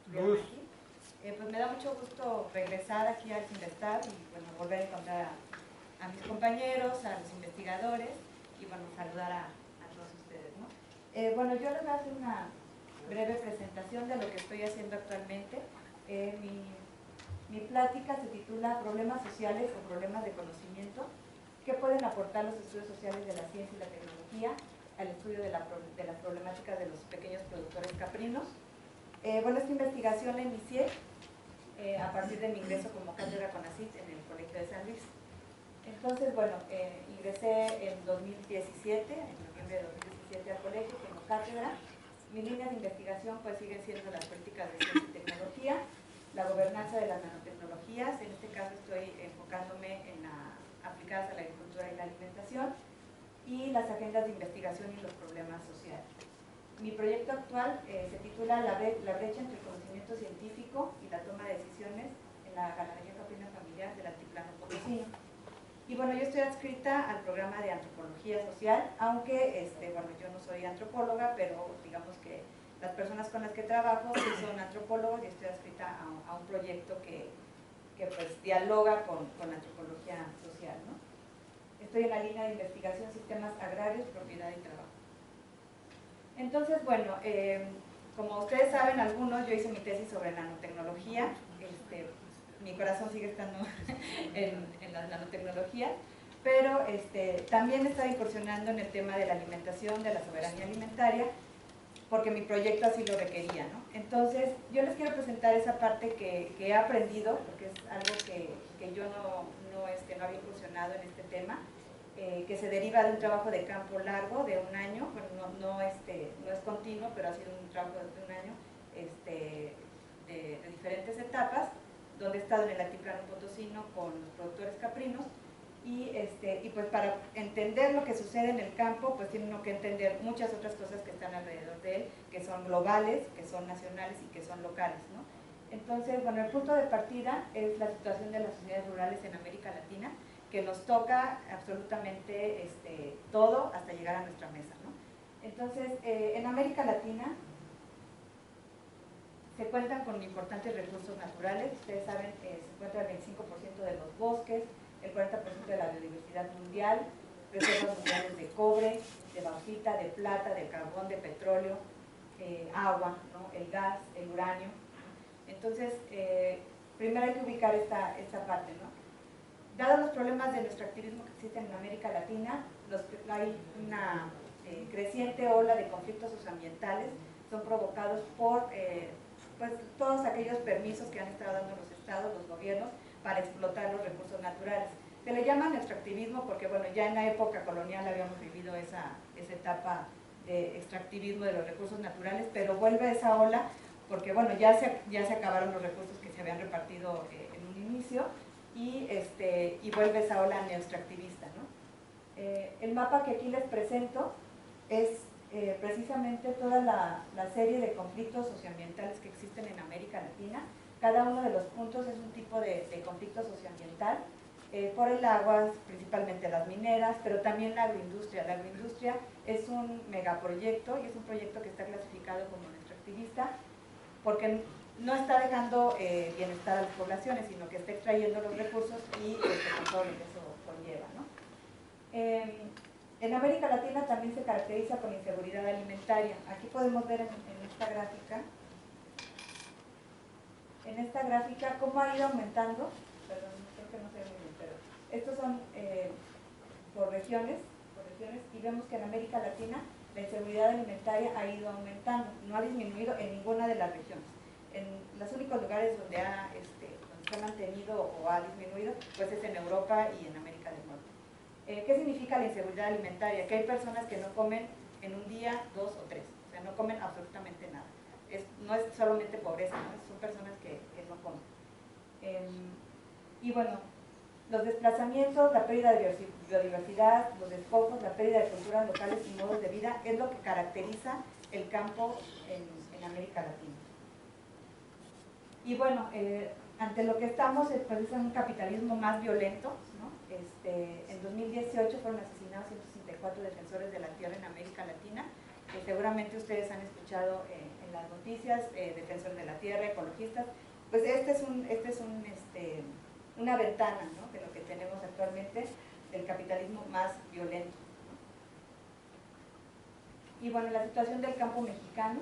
estuvieron aquí. Pues me da mucho gusto regresar aquí al Cinvestar y bueno, volver a encontrar a mis compañeros, a los investigadores y bueno, saludar a todos ustedes, ¿no? Bueno, yo les voy a hacer una breve presentación de lo que estoy haciendo actualmente. Mi plática se titula Problemas sociales o problemas de conocimiento. ¿Qué pueden aportar los estudios sociales de la ciencia y la tecnología al estudio de las problemáticas de los pequeños productores caprinos? Bueno, esta investigación la inicié a partir de mi ingreso como cátedra CONACYT en el Colegio de San Luis. Entonces, bueno, ingresé en 2017, en noviembre de 2017 al colegio como cátedra. Mis líneas de investigación pues siguen siendo las políticas de ciencia y tecnología, la gobernanza de las nanotecnologías, en este caso estoy enfocándome en aplicadas a la agricultura y la alimentación, y las agendas de investigación y los problemas sociales. Mi proyecto actual se titula la brecha entre el conocimiento científico y la toma de decisiones en la ganadería caprina familiar del altiplano potosino. Y bueno, yo estoy adscrita al programa de antropología social, aunque bueno, yo no soy antropóloga, pero digamos que las personas con las que trabajo sí son antropólogos y estoy adscrita a un proyecto que pues dialoga con la antropología social, ¿no? Estoy en la línea de investigación sistemas agrarios, propiedad y trabajo. Entonces, bueno, como ustedes saben algunos, yo hice mi tesis sobre nanotecnología, mi corazón sigue estando en las nanotecnologías, pero también estaba incursionando en el tema de la alimentación, de la soberanía alimentaria, porque mi proyecto así lo requería, ¿no? Entonces, yo les quiero presentar esa parte que he aprendido, porque es algo que yo no había incursionado en este tema, que se deriva de un trabajo de campo largo, de un año, bueno, no es continuo, pero ha sido un trabajo de un año, de diferentes etapas, donde he estado en el altiplano potosino con los productores caprinos, y pues para entender lo que sucede en el campo, pues tiene uno que entender muchas otras cosas que están alrededor de él, que son globales, que son nacionales y que son locales, ¿no? Entonces, bueno, el punto de partida es la situación de las sociedades rurales en América Latina, que nos toca absolutamente todo hasta llegar a nuestra mesa, ¿no? Entonces, en América Latina se cuentan con importantes recursos naturales. Ustedes saben que se encuentra el 25% de los bosques, el 40% de la biodiversidad mundial, reservas mundiales de cobre, de bauxita, de plata, de carbón, de petróleo, agua, ¿no? El gas, el uranio. Entonces, primero hay que ubicar esta parte, ¿no? Dados los problemas de nuestro activismo que existen en América Latina, hay una creciente ola de conflictos socioambientales, son provocados por pues, todos aquellos permisos que han estado dando los estados, los gobiernos, para explotar los recursos naturales. Se le llama extractivismo porque bueno, ya en la época colonial habíamos vivido esa etapa de extractivismo de los recursos naturales, pero vuelve esa ola porque bueno, ya se acabaron los recursos que se habían repartido en un inicio, y vuelve esa ola neoextractivista, ¿no? El mapa que aquí les presento es precisamente toda la serie de conflictos socioambientales que existen en América Latina. Cada uno de los puntos es un tipo de conflicto socioambiental, por el agua, principalmente las mineras, pero también la agroindustria. La agroindustria es un megaproyecto y es un proyecto que está clasificado como extractivista porque no está dejando bienestar a las poblaciones, sino que está extrayendo los recursos y con todo lo que eso conlleva, ¿no? En América Latina también se caracteriza por inseguridad alimentaria. Aquí podemos ver en esta gráfica cómo ha ido aumentando, perdón, creo que no se ve muy bien, pero estos son por regiones, y vemos que en América Latina la inseguridad alimentaria ha ido aumentando, no ha disminuido en ninguna de las regiones. En los únicos lugares donde se ha mantenido o ha disminuido, pues es en Europa y en América del Norte. ¿Qué significa la inseguridad alimentaria? Que hay personas que no comen en un día, 2 o 3, o sea, no comen absolutamente nada. No es solamente pobreza, ¿no? Son personas que no comen. Y bueno, los desplazamientos, la pérdida de biodiversidad, los despojos, la pérdida de culturas locales y modos de vida es lo que caracteriza el campo en América Latina. Y bueno, ante lo que estamos pues, es en un capitalismo más violento, ¿no? En 2018 fueron asesinados 164 defensores de la tierra en América Latina, seguramente ustedes han escuchado en las noticias, defensores de la tierra, ecologistas, pues esta es una ventana, ¿no?, de lo que tenemos actualmente, del capitalismo más violento. Y bueno, la situación del campo mexicano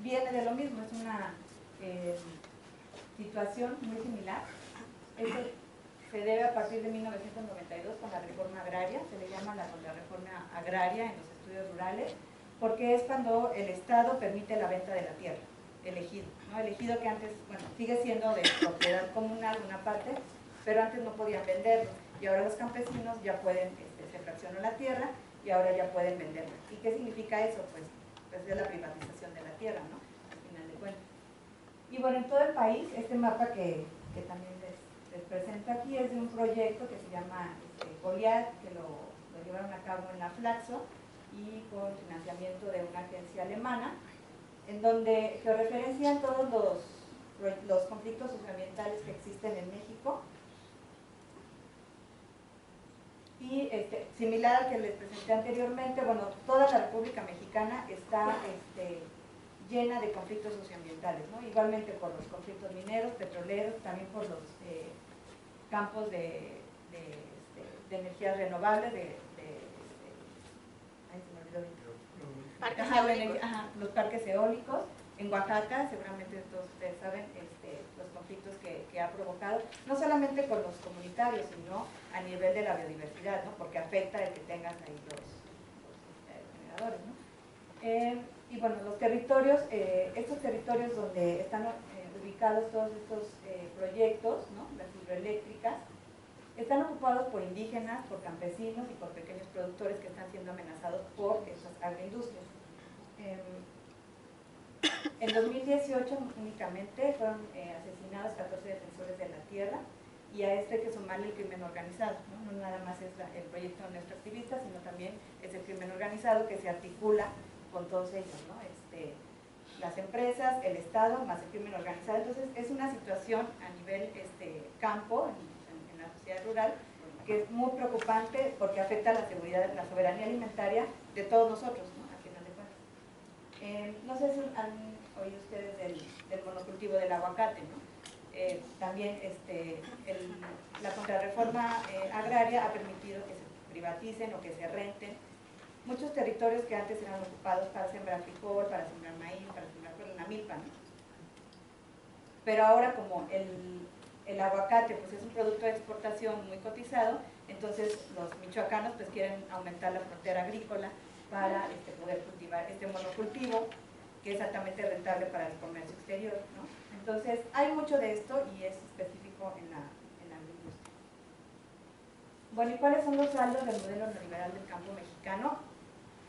viene de lo mismo, es una situación muy similar. Esto se debe a partir de 1992 con la reforma agraria, se le llama la contrarreforma agraria en los estudios rurales, porque es cuando el Estado permite la venta de la tierra, el ejido, ¿no? El ejido que antes, bueno, sigue siendo de propiedad comunal una parte, pero antes no podían venderlo, y ahora los campesinos ya pueden, se fraccionó la tierra y ahora ya pueden venderla. ¿Y qué significa eso? Pues es la privatización de la tierra, ¿no?, al final de cuentas. Y bueno, en todo el país, este mapa que también les presento aquí es de un proyecto que se llama Goliat, que lo llevaron a cabo en la Flaxo y con financiamiento de una agencia alemana, en donde georreferencian todos los conflictos socioambientales que existen en México. Y similar al que les presenté anteriormente, bueno, toda la República Mexicana está llena de conflictos socioambientales, ¿no? Igualmente por los conflictos mineros, petroleros, también por los campos de energías renovables, los parques eólicos. En Oaxaca, seguramente todos ustedes saben, los conflictos que ha provocado, no solamente con los comunitarios, sino a nivel de la biodiversidad, ¿no?, porque afecta el que tengan ahí los generadores, ¿no? Y bueno, los territorios, estos territorios donde están ubicados todos estos proyectos, ¿no?, las hidroeléctricas, están ocupados por indígenas, por campesinos y por pequeños productores que están siendo amenazados por esas agroindustrias. En 2018 únicamente fueron asesinados 14 defensores de la tierra, y a esto hay que sumarle el crimen organizado, ¿no? No nada más es el proyecto Nuestro Activista, sino también es el crimen organizado que se articula con todos ellos, ¿no? Las empresas, el Estado, más el crimen organizado. Entonces es una situación a nivel campo, en la sociedad rural, que es muy preocupante porque afecta la seguridad, la soberanía alimentaria de todos nosotros, ¿no?, a final de cuentas. No sé si han oído ustedes del monocultivo del aguacate, ¿no? También la contrarreforma agraria ha permitido que se privaticen o que se renten muchos territorios que antes eran ocupados para sembrar frijol, para sembrar maíz, para sembrar la milpa, ¿no? Pero ahora, como el aguacate pues es un producto de exportación muy cotizado, entonces los michoacanos pues quieren aumentar la frontera agrícola para poder cultivar este monocultivo, que es altamente rentable para el comercio exterior, ¿no? Entonces hay mucho de esto y es específico en la agroindustria. Bueno, ¿y cuáles son los saldos del modelo neoliberal del campo mexicano?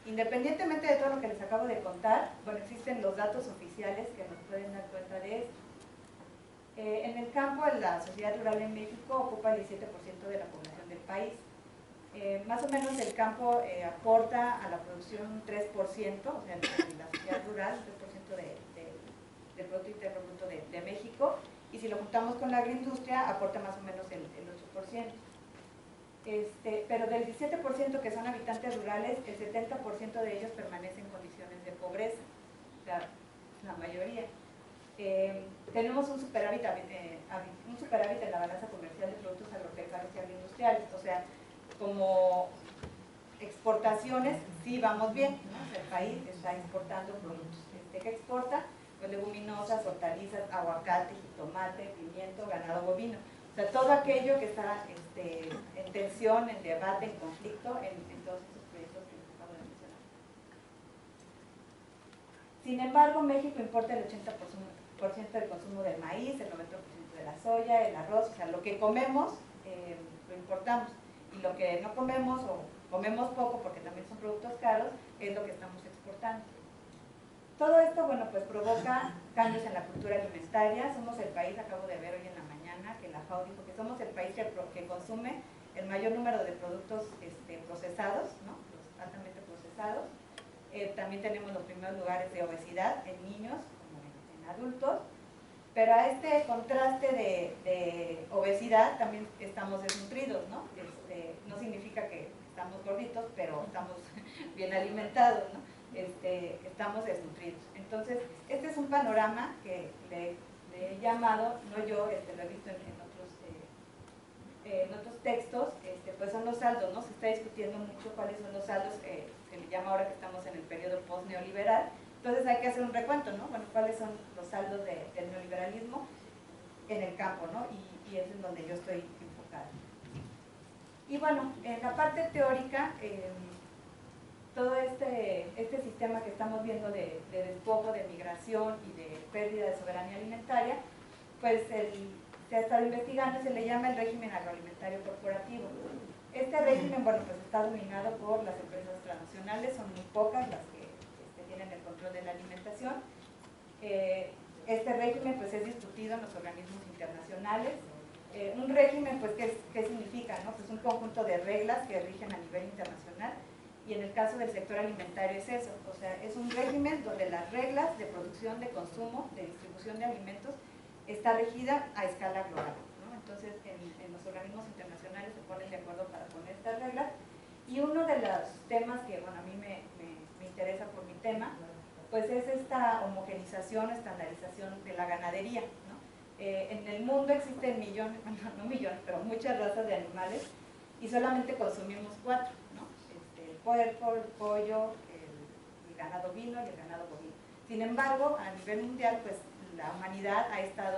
Independientemente de todo lo que les acabo de contar, bueno, existen los datos oficiales que nos pueden dar cuenta de esto. En el campo, la sociedad rural en México ocupa el 17% de la población del país. Más o menos el campo aporta a la producción un 3%, o sea, en la sociedad rural, un 3% del Producto Interno Bruto de México, y si lo juntamos con la agroindustria, aporta más o menos el 8%. Pero del 17% que son habitantes rurales, el 70% de ellos permanecen en condiciones de pobreza, o sea, la mayoría. Tenemos un superávit en la balanza comercial de productos agropecuarios y agroindustriales, o sea, como exportaciones sí vamos bien, ¿no? O sea, el país está exportando productos que exporta, pues leguminosas, hortalizas, aguacate, jitomate, pimiento, ganado bovino. O sea, todo aquello que está en tensión, en debate, en conflicto, en todos esos proyectos que les acabo de mencionar. Sin embargo, México importa el 80% del consumo del maíz, el 90% de la soya, el arroz, o sea, lo que comemos lo importamos, y lo que no comemos o comemos poco porque también son productos caros, es lo que estamos exportando. Todo esto, bueno, pues provoca cambios en la cultura alimentaria. Somos el país, acabo de ver hoy en la mañana, que la FAO dijo que somos el país que consume el mayor número de productos procesados, ¿no?, los altamente procesados. También tenemos los primeros lugares de obesidad en niños como en adultos, pero a este contraste de obesidad también estamos desnutridos, ¿no? No significa que estamos gorditos, pero estamos bien alimentados, ¿no? Estamos desnutridos. Entonces, este es un panorama que le he llamado, no yo, lo he visto en otros textos, pues son los saldos, ¿no? Se está discutiendo mucho cuáles son los saldos, se le llama ahora que estamos en el periodo post-neoliberal. Entonces hay que hacer un recuento, ¿no? Bueno, cuáles son los saldos del neoliberalismo en el campo, ¿no? Y es en donde yo estoy enfocada. Y bueno, en la parte teórica, todo este sistema que estamos viendo de despojo, de migración y de pérdida de soberanía alimentaria, pues se ha estado investigando y se le llama el régimen agroalimentario corporativo. Este régimen, bueno, pues está dominado por las empresas transnacionales, son muy pocas las que tienen el control de la alimentación. Este régimen pues es discutido en los organismos internacionales. Un régimen, pues, ¿qué significa? ¿No? Pues un conjunto de reglas que rigen a nivel internacional, y en el caso del sector alimentario es eso, o sea, es un régimen donde las reglas de producción, de consumo, de distribución de alimentos está regida a escala global, ¿no? Entonces, en los organismos internacionales se ponen de acuerdo para poner estas reglas, y uno de los temas que, bueno, a mí me interesa por mi tema, pues es esta homogenización, estandarización de la ganadería, ¿no? En el mundo existen millones, bueno, no millones, pero muchas razas de animales, y solamente consumimos 4, ¿no? El puerco, el pollo, el ganado ovino y el ganado bovino. Sin embargo, a nivel mundial, pues la humanidad ha estado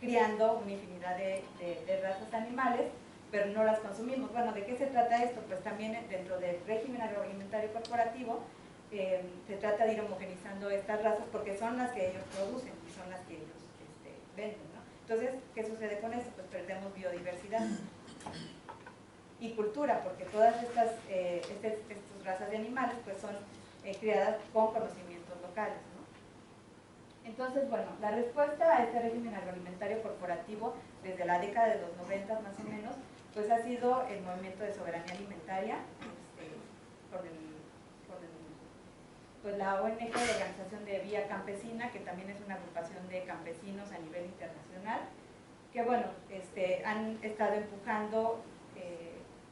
criando una infinidad de razas animales, pero no las consumimos. Bueno, ¿de qué se trata esto? Pues también dentro del régimen agroalimentario corporativo se trata de ir homogenizando estas razas porque son las que ellos producen y son las que ellos venden, ¿no? Entonces, ¿qué sucede con eso? Pues perdemos biodiversidad y cultura, porque todas estas razas de animales pues son criadas con conocimientos locales, ¿no? Entonces, bueno, la respuesta a este régimen agroalimentario corporativo desde la década de los 90 más o menos, pues ha sido el movimiento de soberanía alimentaria, pues la ONG, la Organización de Vía Campesina, que también es una agrupación de campesinos a nivel internacional, que bueno, han estado empujando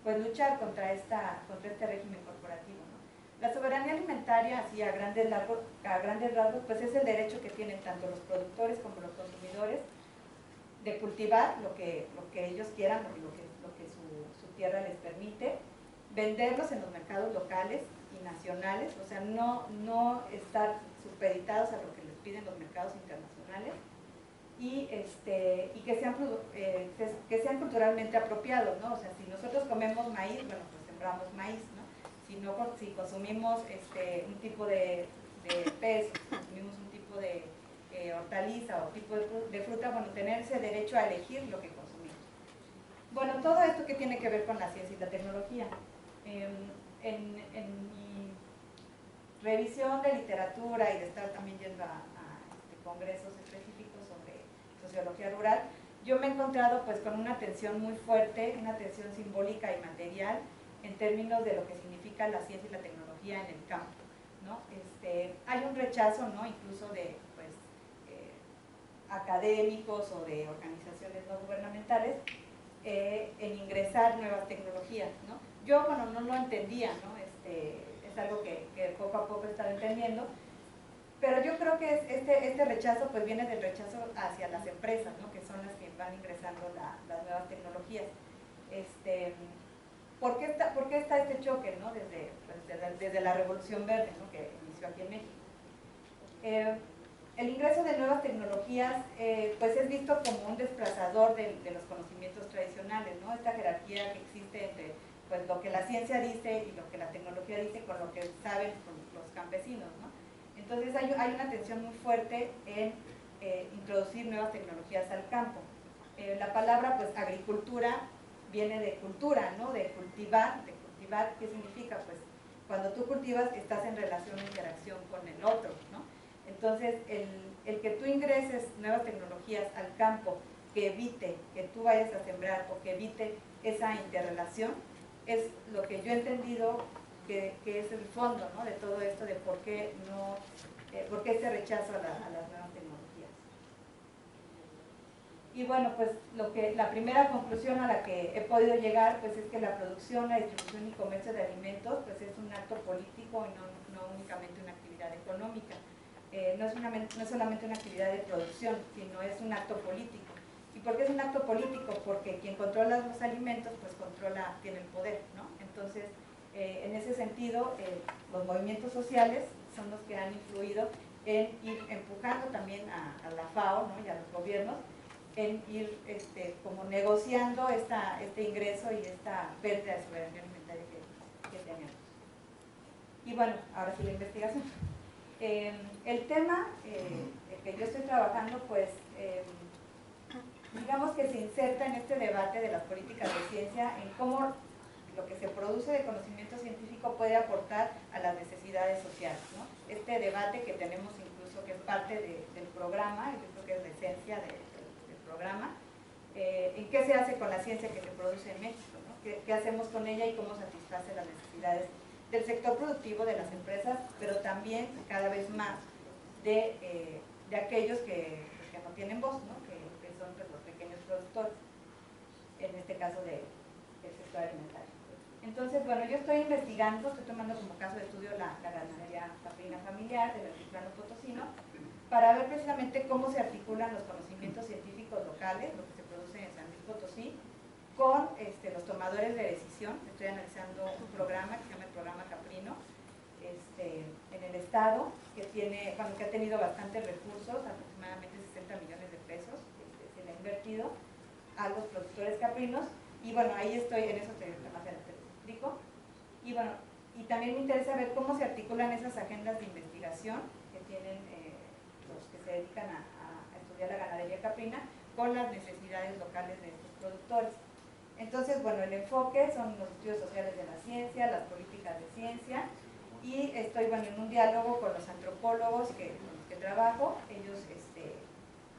pues luchar contra este régimen corporativo, ¿no? La soberanía alimentaria, así a grandes rasgos, pues es el derecho que tienen tanto los productores como los consumidores de cultivar lo que ellos quieran, lo que su tierra les permite, venderlos en los mercados locales y nacionales, o sea, no estar supeditados a lo que les piden los mercados internacionales, y que sean culturalmente apropiados, ¿no? O sea, si nosotros comemos maíz, bueno, pues sembramos maíz, ¿no? Si consumimos un tipo de pez, consumimos un tipo de hortaliza o tipo de fruta, bueno, tener ese derecho a elegir lo que consumimos. Bueno, todo esto que tiene que ver con la ciencia y la tecnología. En mi revisión de literatura y de estar también yendo a congresos específicos sobre sociología rural, yo me he encontrado pues con una tensión muy fuerte, una tensión simbólica y material en términos de lo que significa la ciencia y la tecnología en el campo, ¿no? Hay un rechazo, ¿no? Incluso de pues, académicos o de organizaciones no gubernamentales en ingresar nuevas tecnologías, ¿no? Yo, bueno, no lo entendía, ¿no? Es algo que poco a poco he estado entendiendo, pero yo creo que este rechazo pues viene del rechazo hacia las empresas, ¿no? Que son las que van ingresando las nuevas tecnologías. ¿Por qué está este choque, ¿no? Desde la Revolución Verde, ¿no? Que inició aquí en México. El ingreso de nuevas tecnologías pues es visto como un desplazador de los conocimientos tradicionales, ¿no? Esta jerarquía que existe entre pues, lo que la ciencia dice y lo que la tecnología dice con lo que saben los campesinos, ¿no? Entonces hay una tensión muy fuerte en introducir nuevas tecnologías al campo. La palabra pues agricultura viene de cultura, ¿no? De cultivar, ¿qué significa? Pues cuando tú cultivas estás en relación o interacción con el otro, ¿no? Entonces el que tú ingreses nuevas tecnologías al campo que evite que tú vayas a sembrar o que evite esa interrelación es lo que yo he entendido que es el fondo, ¿no? De todo esto, de por qué este rechazo a las nuevas tecnologías. Y bueno, pues la primera conclusión a la que he podido llegar pues es que la producción, la distribución y comercio de alimentos pues es un acto político y no únicamente una actividad económica. No es solamente una actividad de producción, sino es un acto político. ¿Y por qué es un acto político? Porque quien controla los alimentos pues tiene el poder, ¿no? Entonces, en ese sentido, los movimientos sociales son los que han influido en ir empujando también a la FAO, ¿no? Y a los gobiernos en ir como negociando este ingreso y esta pérdida de soberanía alimentaria que tenemos. Y bueno, ahora sí la investigación. El tema que yo estoy trabajando, pues, digamos que se inserta en este debate de las políticas de ciencia, en cómo lo que se produce de conocimiento científico puede aportar a las necesidades sociales, ¿no? Este debate que tenemos incluso, que es parte del programa, yo creo que es la esencia del programa, en qué se hace con la ciencia que se produce en México, ¿no? ¿Qué hacemos con ella y cómo satisface las necesidades del sector productivo, de las empresas, pero también cada vez más de aquellos que no tienen voz, ¿no? que son pues, los pequeños productores, en este caso del sector alimentario. Entonces, bueno, yo estoy investigando, estoy tomando como caso de estudio la ganadería caprina familiar del altiplano potosino, para ver precisamente cómo se articulan los conocimientos científicos locales, lo que se produce en San Luis Potosí, con los tomadores de decisión. Estoy analizando un programa que se llama el programa Caprino, en el estado, que ha tenido bastantes recursos, aproximadamente 60 millones de pesos, se le ha invertido a los productores caprinos, y bueno, ahí estoy, en eso te explico. Y bueno, y también me interesa ver cómo se articulan esas agendas de investigación que tienen los que se dedican a estudiar la ganadería caprina con las necesidades locales de estos productores. Entonces, bueno, el enfoque son los estudios sociales de la ciencia, las políticas de ciencia, y estoy en un diálogo con los antropólogos con los que trabajo. Ellos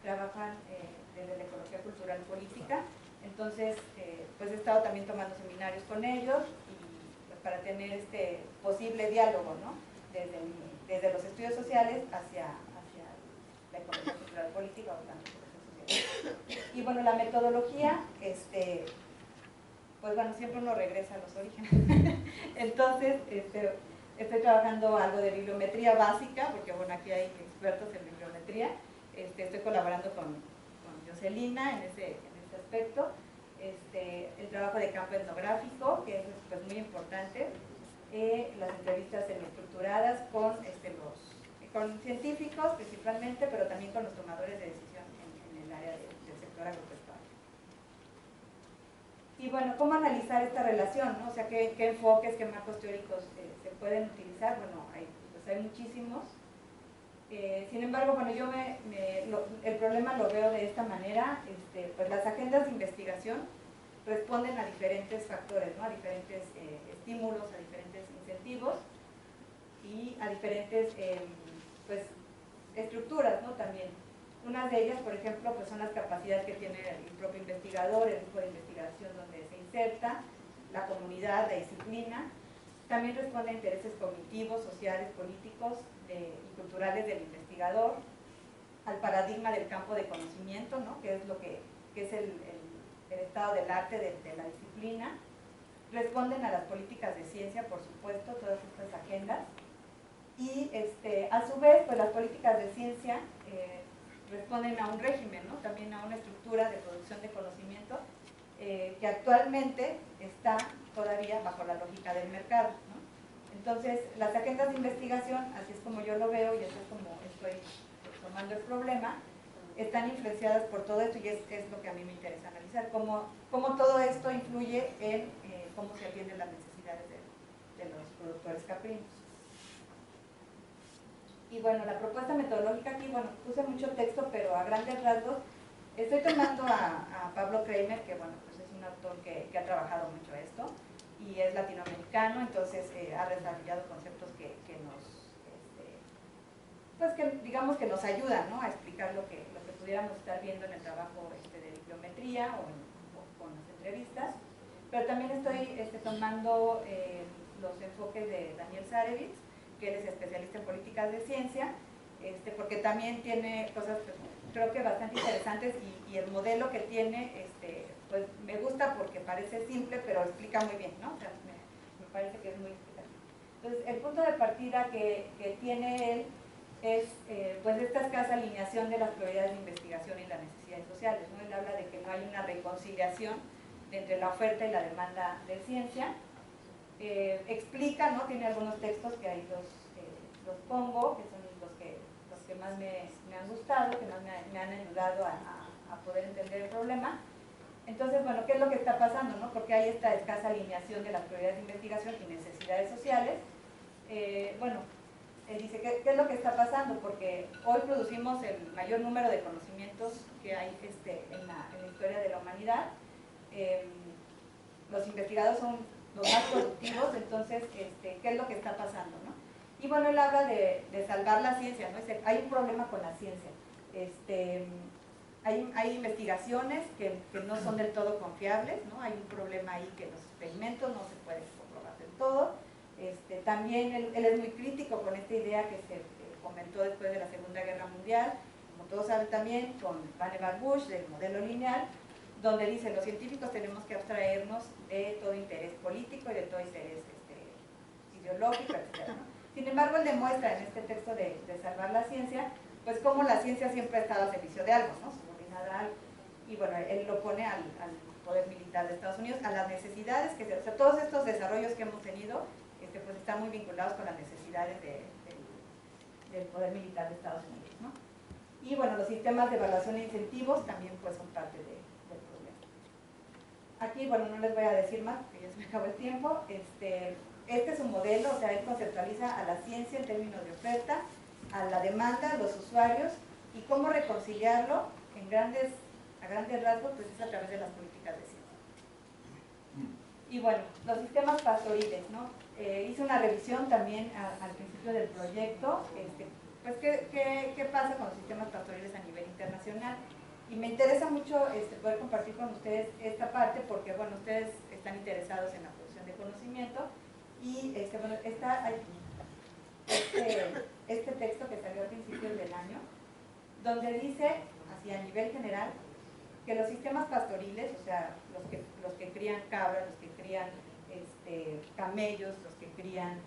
trabajan desde la ecología cultural política. Entonces, pues he estado también tomando seminarios con ellos y pues, para tener este posible diálogo, ¿no? Desde los estudios sociales hacia la ecología cultural política o la antropología social. Y bueno, la metodología, pues bueno, siempre uno regresa a los orígenes. Entonces, estoy trabajando algo de bibliometría básica, porque bueno, aquí hay expertos en bibliometría. Estoy colaborando con Jocelina en ese aspecto. El trabajo de campo etnográfico, que es pues, muy importante. Las entrevistas semiestructuradas con científicos principalmente, pero también con los tomadores de decisión en el área del sector agropecuario. Y bueno, ¿cómo analizar esta relación, ¿no? O sea, ¿qué enfoques, qué marcos teóricos se pueden utilizar? Bueno, hay muchísimos. Sin embargo, bueno, yo el problema lo veo de esta manera. Pues las agendas de investigación responden a diferentes factores, ¿no? A diferentes estímulos, a diferentes incentivos y a diferentes pues, estructuras, ¿no? También. Una de ellas, por ejemplo, pues son las capacidades que tiene el propio investigador, el grupo de investigación donde se inserta, la comunidad, la disciplina. También responde a intereses cognitivos, sociales, políticos y culturales del investigador, al paradigma del campo de conocimiento, ¿no? Que es lo que es el estado del arte de la disciplina. Responden a las políticas de ciencia, por supuesto, todas estas agendas. Y a su vez, pues las políticas de ciencia responden a un régimen, ¿no? También a una estructura de producción de conocimiento que actualmente está todavía bajo la lógica del mercado, ¿no? Entonces, las agendas de investigación, así es como yo lo veo y así es como estoy tomando el problema, están influenciadas por todo esto y es lo que a mí me interesa analizar, cómo todo esto influye en cómo se atienden las necesidades de los productores caprinos. Y bueno, la propuesta metodológica aquí, bueno, puse mucho texto, pero a grandes rasgos estoy tomando a Pablo Kramer, que bueno, pues es un autor que ha trabajado mucho esto y es latinoamericano, entonces ha desarrollado conceptos que nos, pues que digamos que nos ayudan, ¿no? A explicar lo que pudiéramos estar viendo en el trabajo de bibliometría o con las entrevistas. Pero también estoy tomando los enfoques de Daniel Zarevitz, que él es especialista en políticas de ciencia, porque también tiene cosas creo que bastante interesantes y el modelo que tiene, pues me gusta porque parece simple, pero explica muy bien, ¿no? O sea, me parece que es muy explicativo. Entonces, el punto de partida que tiene él es pues esta escasa alineación de las prioridades de investigación y las necesidades sociales, ¿no? Él habla de que no hay una reconciliación entre la oferta y la demanda de ciencia. Explica, ¿no? Tiene algunos textos que ahí los pongo, que son los que más me han gustado, que más me han ayudado a poder entender el problema. Entonces, bueno, ¿qué es lo que está pasando, no? Porque hay esta escasa alineación de las prioridades de investigación y necesidades sociales. Bueno, dice, ¿qué es lo que está pasando? Porque hoy producimos el mayor número de conocimientos que hay en la historia de la humanidad. Los investigadores son los más productivos, entonces, ¿qué es lo que está pasando, no? Y bueno, él habla de salvar la ciencia, ¿no? Hay un problema con la ciencia. Hay investigaciones que no son del todo confiables, ¿no? Hay un problema ahí que los experimentos no se pueden comprobar del todo. También él es muy crítico con esta idea que se comentó después de la Segunda Guerra Mundial, como todos saben también, con Vannevar Bush, del modelo lineal, donde dice, los científicos tenemos que abstraernos de todo interés político y de todo interés ideológico, etc., ¿no? Sin embargo, él demuestra en este texto de salvar la ciencia, pues cómo la ciencia siempre ha estado al servicio de algo, ¿no? Subordinada a algo. Y bueno, él lo pone al poder militar de Estados Unidos, a las necesidades que o sea, todos estos desarrollos que hemos tenido, pues están muy vinculados con las necesidades del poder militar de Estados Unidos, ¿no? Y bueno, los sistemas de evaluación e incentivos también pues son parte del problema. Aquí, bueno, no les voy a decir más porque ya se me acabó el tiempo. Este es un modelo, o sea, él conceptualiza a la ciencia en términos de oferta, a la demanda, a los usuarios, y cómo reconciliarlo a grandes rasgos, pues es a través de las políticas de ciencia. Y bueno, los sistemas pastoriles, ¿no? Hice una revisión también al principio del proyecto, pues ¿qué pasa con los sistemas pastoriles a nivel internacional? Y me interesa mucho poder compartir con ustedes esta parte porque, bueno, ustedes están interesados en la producción de conocimiento y, bueno, está aquí este texto que salió a principios del año, donde dice, así a nivel general, que los sistemas pastoriles, o sea, los que crían cabras, los que crían camellos, los que crían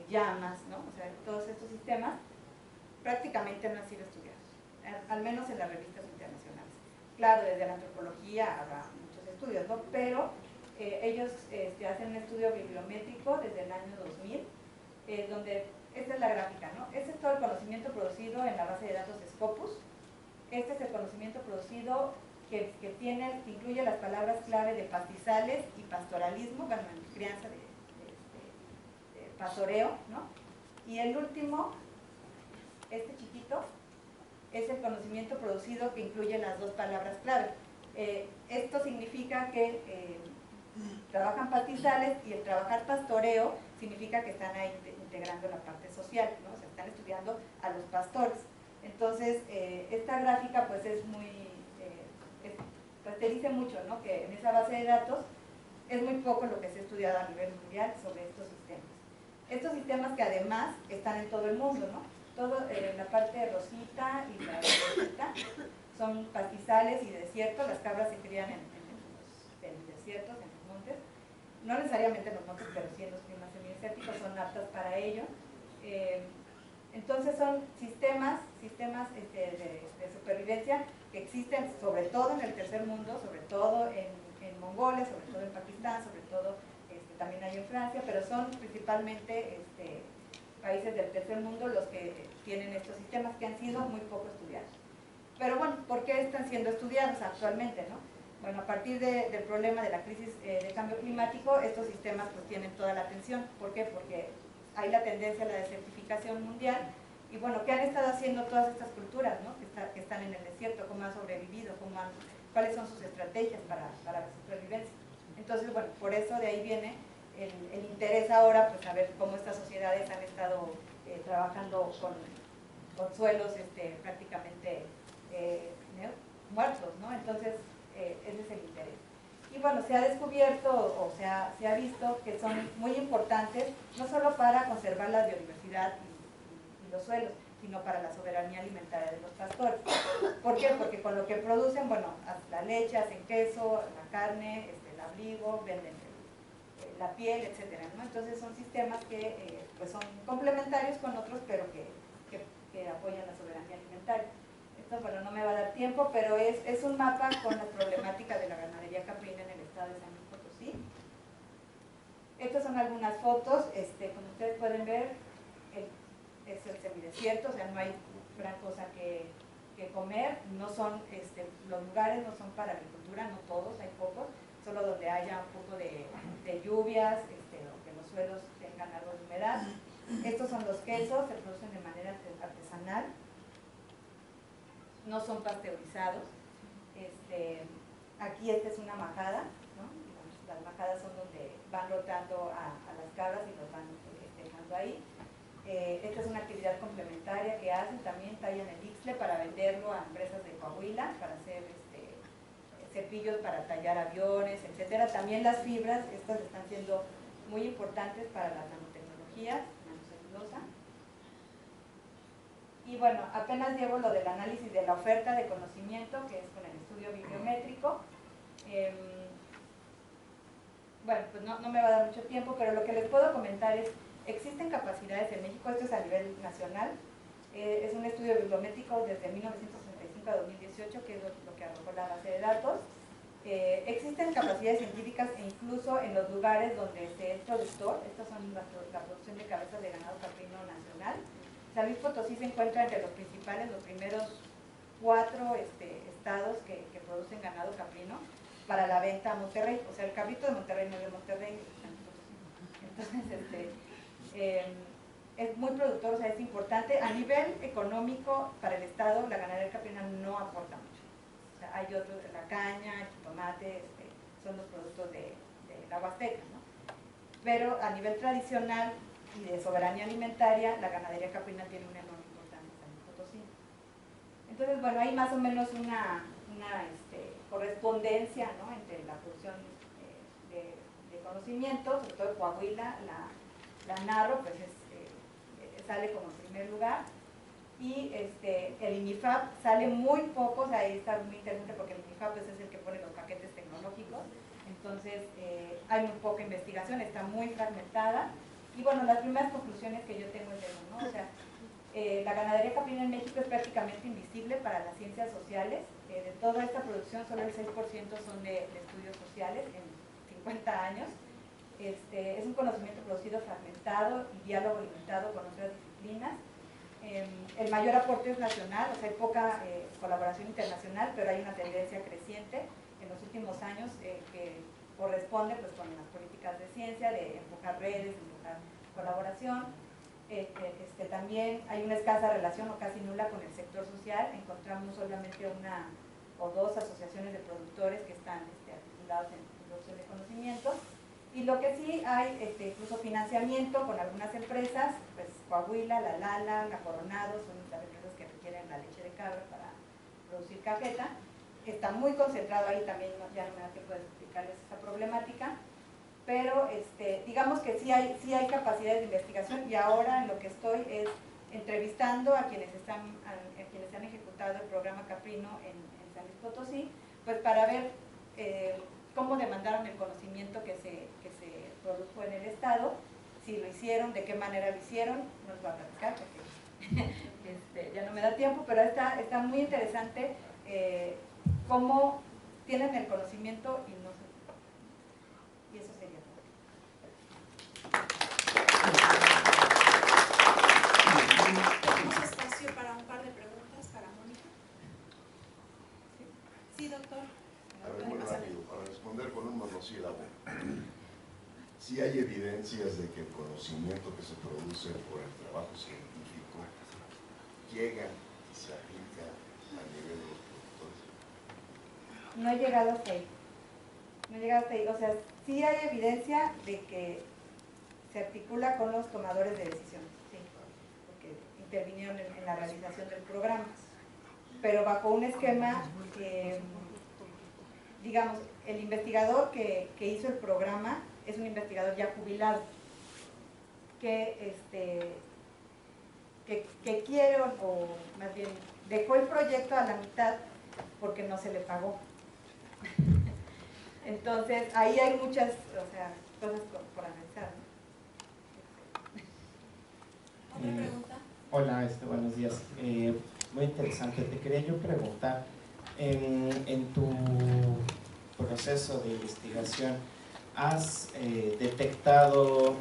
llamas, ¿no? O sea, todos estos sistemas prácticamente no han sido estudiados, al menos en las revistas internacionales. Claro, desde la antropología habrá muchos estudios, ¿no? Pero ellos hacen un estudio bibliométrico desde el año 2000, donde, esta es la gráfica, ¿no? Este es todo el conocimiento producido en la base de datos Scopus. Este es el conocimiento producido que incluye las palabras clave de pastizales y pastoralismo, bueno, en crianza de pastoreo, ¿no? Y el último, este chiquito, es el conocimiento producido que incluye las dos palabras clave. Esto significa que trabajan pastizales y el trabajar pastoreo significa que están ahí integrando la parte social, ¿no? O sea, están estudiando a los pastores. Entonces, esta gráfica pues es muy, pues te dice mucho, ¿no? Que en esa base de datos es muy poco lo que se ha estudiado a nivel mundial sobre estos sistemas. Estos sistemas que además están en todo el mundo, ¿no? Todo, la parte rosita y la rosita son pastizales y desiertos, las cabras se crían en los desiertos, en los montes, no necesariamente en los montes, pero sí en los climas semidesérticos, son aptas para ello. Entonces son sistemas de supervivencia que existen sobre todo en el tercer mundo, sobre todo en Mongolia, sobre todo en Pakistán, sobre todo también hay en Francia, pero son principalmente países del tercer mundo los que tienen estos sistemas que han sido muy poco estudiados. Pero bueno, ¿por qué están siendo estudiados actualmente, no? Bueno, a partir del problema de la crisis de cambio climático, estos sistemas pues tienen toda la atención. ¿Por qué? Porque hay la tendencia a la desertificación mundial y bueno, ¿qué han estado haciendo todas estas culturas, ¿no? que están en el desierto? ¿Cómo han sobrevivido? ¿Cuáles son sus estrategias para la supervivencia? Entonces, bueno, por eso de ahí viene el interés ahora, pues a ver cómo estas sociedades han estado trabajando con suelos prácticamente muertos, ¿no? Entonces, ese es el interés. Y bueno, se ha descubierto o se ha visto que son muy importantes, no solo para conservar la biodiversidad y los suelos, sino para la soberanía alimentaria de los pastores. ¿Por qué? Porque con lo que producen, bueno, la leche, hacen queso, la carne, el abrigo, venden la piel, etcétera, ¿no? Entonces son sistemas que pues son complementarios con otros, pero que apoyan la soberanía alimentaria. Esto, bueno, no me va a dar tiempo, pero es un mapa con las problemáticas de la ganadería caprina en el estado de San Luis Potosí. Estas son algunas fotos, como ustedes pueden ver, es el semidesierto, o sea, no hay gran cosa que comer, no son, los lugares no son para agricultura, no todos, hay pocos, solo donde haya un poco de lluvias, o que los suelos tengan algo de humedad. Estos son los quesos, se producen de manera artesanal, no son pasteurizados. Aquí esta es una majada, ¿no? Las majadas son donde van rotando a las cabras y los van dejando ahí. Esta es una actividad complementaria que hacen, también tallan el ixtle para venderlo a empresas de Coahuila, para hacer cepillos para tallar aviones, etcétera. También las fibras, estas están siendo muy importantes para las nanotecnologías, nanocelulosa. Y bueno, apenas llevo lo del análisis de la oferta de conocimiento, que es con el estudio bibliométrico. Bueno, pues no me va a dar mucho tiempo, pero lo que les puedo comentar es, existen capacidades en México, esto es a nivel nacional, es un estudio bibliométrico desde 1965 a 2018, que es lo que arrojó la base de datos. Existen capacidades científicas e incluso en los lugares donde se es productor, estas son la producción de cabezas de ganado caprino nacional. San Luis Potosí se encuentra entre los principales, los primeros 4 estados que producen ganado caprino para la venta a Monterrey, o sea, el cabrito de Monterrey no es de Monterrey, entonces es muy productor, o sea, es importante. A nivel económico, para el estado, la ganadería caprina no aporta mucho. O sea, hay otros, la caña, el tomate, son los productos de la Huasteca, ¿no? Pero a nivel tradicional y de soberanía alimentaria, la ganadería caprina tiene una enorme importancia en San Luis Potosí. Entonces, bueno, hay más o menos una correspondencia, ¿no?, entre la producción de conocimiento, sobre todo Coahuila, la Narro, pues sale como en primer lugar, y el INIFAP sale muy poco, o sea, ahí está muy interesante porque el INIFAP pues, es el que pone los paquetes tecnológicos, entonces hay muy poca investigación, está muy fragmentada, y bueno, las primeras conclusiones que yo tengo es eso, ¿no? O sea, la ganadería caprina en México es prácticamente invisible para las ciencias sociales. De toda esta producción, solo el 6% son de estudios sociales en 50 años. Es un conocimiento producido fragmentado y diálogo limitado con otras disciplinas. El mayor aporte es nacional, o sea, hay poca colaboración internacional, pero hay una tendencia creciente en los últimos años que corresponde pues, con las políticas de ciencia, de empujar redes, de empujar colaboración. También hay una escasa relación o casi nula con el sector social. Encontramos solamente una o dos asociaciones de productores que están articulados en producción de conocimiento. Y lo que sí hay, incluso financiamiento con algunas empresas, pues Coahuila, la Lala, la Coronado, son las empresas que requieren la leche de cabra para producir cajeta. Está muy concentrado ahí también, ya no me da tiempo de explicarles esa problemática. Pero digamos que sí hay capacidades de investigación y ahora en lo que estoy es entrevistando a quienes han ejecutado el programa Caprino en San Luis Potosí, pues para ver cómo demandaron el conocimiento que se produjo en el estado, si lo hicieron, de qué manera lo hicieron, no les voy a platicar porque ya no me da tiempo, pero está muy interesante cómo tienen el conocimiento y no se... Y eso sería todo. Tenemos espacio para un par de preguntas para Mónica. Sí, doctor. A ver, muy rápido, para responder con un monosílabo. Sí hay evidencias de que el conocimiento que se produce por el trabajo científico llega y se aplica a nivel de los productores. No he llegado hasta ahí. No he llegado hasta ahí. O sea, sí hay evidencia de que se articula con los tomadores de decisiones, sí, porque intervinieron en la realización del programa, pero bajo un esquema digamos, el investigador que hizo el programa es un investigador ya jubilado, que que quiere o más bien dejó el proyecto a la mitad porque no se le pagó. Entonces, ahí hay muchas, o sea, cosas por analizar, ¿no? ¿Otra pregunta? Hola, buenos días. Muy interesante. Te quería yo preguntar, en tu proceso de investigación, ¿has detectado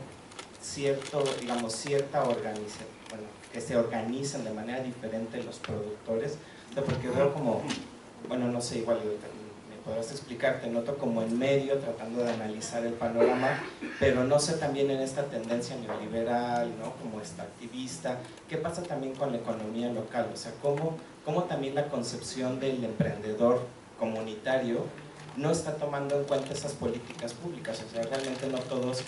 cierta organización, bueno, que se organizan de manera diferente los productores? O sea, porque veo como, bueno, no sé, igual me podrás explicar, te noto como en medio tratando de analizar el panorama, pero no sé también en esta tendencia neoliberal, ¿no? Como extractivista, ¿qué pasa también con la economía local? O sea, ¿cómo también la concepción del emprendedor comunitario no está tomando en cuenta esas políticas públicas? O sea, realmente no todos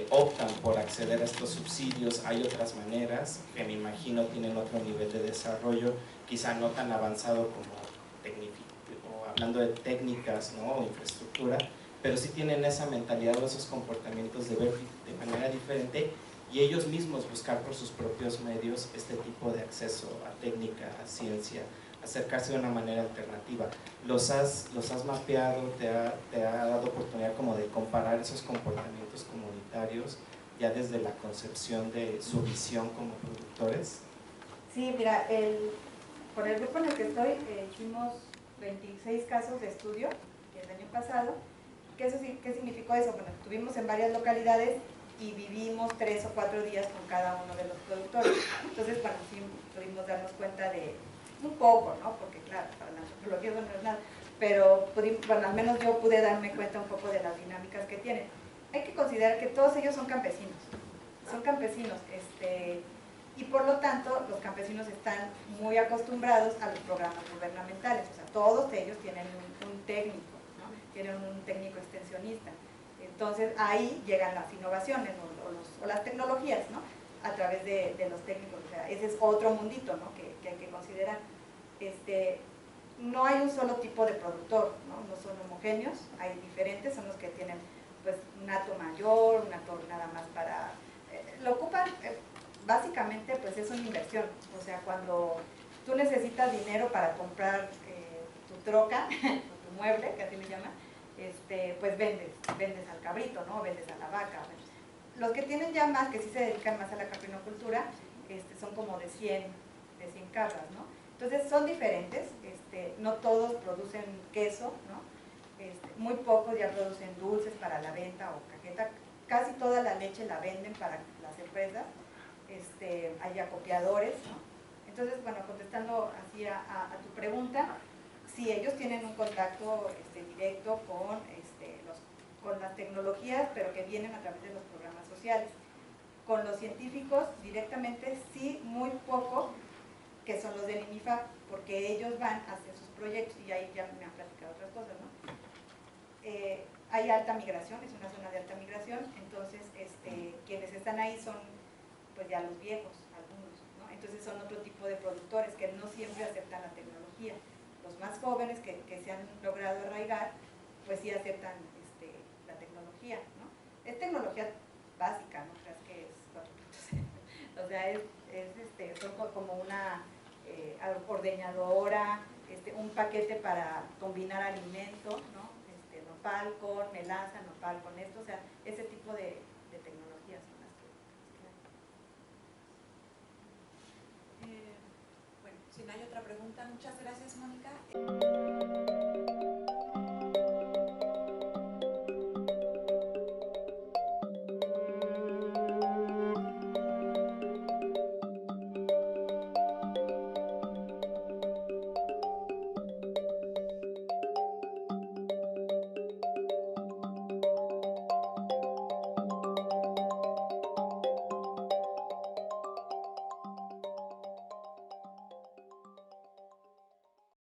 optan por acceder a estos subsidios, hay otras maneras que me imagino tienen otro nivel de desarrollo, quizá no tan avanzado como hablando de técnicas, ¿no? O infraestructura, pero sí tienen esa mentalidad o esos comportamientos de ver de manera diferente y ellos mismos buscar por sus propios medios este tipo de acceso a técnica, a ciencia, acercarse de una manera alternativa. ¿Los has mapeado? ¿Te ha dado oportunidad como de comparar esos comportamientos comunitarios ya desde la concepción de su visión como productores? Sí, mira, por el grupo en el que estoy hicimos 26 casos de estudio el año pasado. ¿Qué significó eso? Bueno, estuvimos en varias localidades y vivimos 3 o 4 días con cada uno de los productores. Entonces, bueno, sí pudimos darnos cuenta de un poco, ¿no? Porque claro, para la antropología no es nada, pero bueno, al menos yo pude darme cuenta un poco de las dinámicas que tienen. Hay que considerar que todos ellos son campesinos, y por lo tanto los campesinos están muy acostumbrados a los programas gubernamentales, o sea, todos ellos tienen un técnico, ¿no? Tienen un técnico extensionista. Entonces ahí llegan las innovaciones o las tecnologías, ¿no? A través de los técnicos, o sea, ese es otro mundito, ¿no? que hay que considerar. No hay un solo tipo de productor, ¿no? No son homogéneos, hay diferentes, son los que tienen pues un hato mayor, un hato nada más para... lo ocupan... básicamente pues es una inversión, o sea, cuando tú necesitas dinero para comprar tu troca, o tu mueble, que así le llaman, pues vendes al cabrito, ¿no? Vendes a la vaca. Los que tienen ya más, que sí se dedican más a la caprinocultura, son como de 100 cabras, ¿no? Entonces son diferentes, no todos producen queso, ¿no? Muy pocos ya producen dulces para la venta o cajeta, casi toda la leche la venden para las empresas. Hay acopiadores, ¿no? Entonces, bueno, contestando así a tu pregunta, sí, ellos tienen un contacto directo con las tecnologías, pero que vienen a través de los programas sociales. Con los científicos directamente sí, muy poco, que son los del INIFAP, porque ellos van a hacer sus proyectos y ahí ya me han platicado otras cosas, ¿no? Hay alta migración, es una zona de alta migración, entonces quienes están ahí son pues ya los viejos, algunos, ¿no? Entonces son otro tipo de productores que no siempre aceptan la tecnología. Los más jóvenes que se han logrado arraigar, pues sí aceptan la tecnología, ¿no? Es tecnología básica, no creas que es 4.0. O sea, son como una ordeñadora, un paquete para combinar alimentos, ¿no? Nopal con melaza, nopal con esto, o sea, ese tipo de tecnologías son las que bueno, si no hay otra pregunta, muchas gracias, Mónica.